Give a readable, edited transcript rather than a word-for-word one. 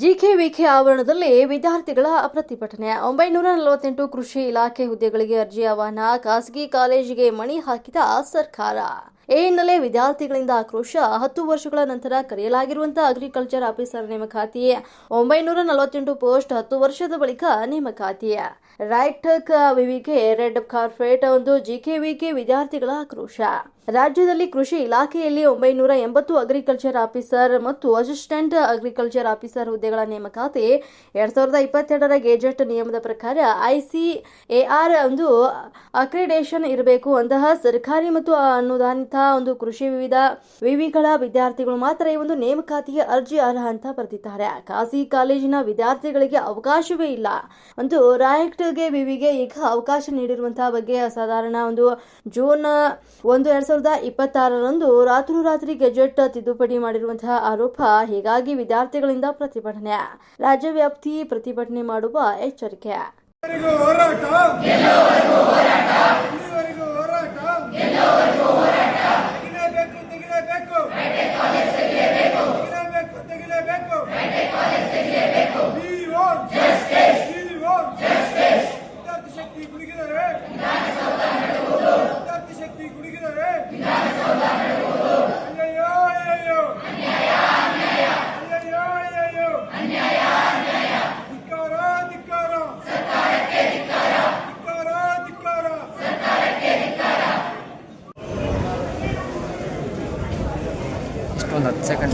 GKVK ಆವರಣದಲ್ಲಿ ವಿದ್ಯಾರ್ಥಿಗಳ ಪ್ರತಿಭಟನೆ. 948 ಕೃಷಿ ಇಲಾಖೆ ಹುದ್ದೆಗಳಿಗೆ ಅರ್ಜಿ ಆಹ್ವಾನ. ಖಾಸಗಿ ಕಾಲೇಜಿಗೆ ಮಣಿ ಹಾಕಿದ ಸರ್ಕಾರ. ಈ ಹಿನ್ನೆಲೆ ವಿದ್ಯಾರ್ಥಿಗಳಿಂದ ಆಕ್ರೋಶ. 10 ವರ್ಷಗಳ ನಂತರ ಕರೆಯಲಾಗಿರುವಂತಹ ಅಗ್ರಿಕಲ್ಚರ್ ಆಫೀಸರ್ ನೇಮಕಾತಿ. 948 ಪೋಸ್ಟ್ 10 ವರ್ಷದ ಬಳಿಕ ನೇಮಕಾತಿ. ರೈಟ್ ವಿವಿಗೆ ರೆಡ್ ಕಾರ್ಪೆಟ್. ಜಿಕೆವಿಕೆ ವಿದ್ಯಾರ್ಥಿಗಳ ಆಕ್ರೋಶ. ರಾಜ್ಯದಲ್ಲಿ ಕೃಷಿ ಇಲಾಖೆಯಲ್ಲಿ 980 ಅಗ್ರಿಕಲ್ಚರ್ ಆಫೀಸರ್ ಮತ್ತು ಅಸಿಸ್ಟೆಂಟ್ ಅಗ್ರಿಕಲ್ಚರ್ ಆಫೀಸರ್ ಹುದ್ದೆಗಳ ನೇಮಕಾತಿ 2022ರ ಗೆಜೆಟ್ ನಿಯಮದ ಪ್ರಕಾರ ICAR ಅಕ್ರಿಡೇಷನ್ ಇರಬೇಕು. ಅಂತಹ ಸರ್ಕಾರಿ ಮತ್ತು ಅನುದಾನಿತ ಕೃಷಿ ವಿವಿಗಳ ವಿದ್ಯಾರ್ಥಿಗಳು ಮಾತ್ರ ಈ ನೇಮಕಾತಿಗೆ ಅರ್ಜಿ ಅರ್ಹ ಅಂತ ಬರೆದಿದ್ದಾರೆ. ಖಾಸಗಿ ಕಾಲೇಜಿನ ವಿದ್ಯಾರ್ಥಿಗಳಿಗೆ ಅವಕಾಶವೇ ಇಲ್ಲ. ರಾಯಕ್ಟ್ಗೆ ವಿವಿಗೆ ಈಗ ಅವಕಾಶ ನೀಡಿರುವಂತಹ ಬಗ್ಗೆ ಅಸಾಧಾರಣ. ಜೂನ್ 1, 2026ರಂದು ರಾತ್ರೋರಾತ್ರಿ ಗೆಜೆಟ್ ತಿದ್ದುಪಡಿ ಮಾಡಿರುವಂತಹ ಆರೋಪ. ಹೀಗಾಗಿ ವಿದ್ಯಾರ್ಥಿಗಳಿಂದ ಪ್ರತಿಭಟನೆ. ರಾಜ್ಯವ್ಯಾಪ್ತಿ ಪ್ರತಿಭಟನೆ ಮಾಡುವ ಎಚ್ಚರಿಕೆ. ಒಂದು 10 ಸೆಕೆಂಡ್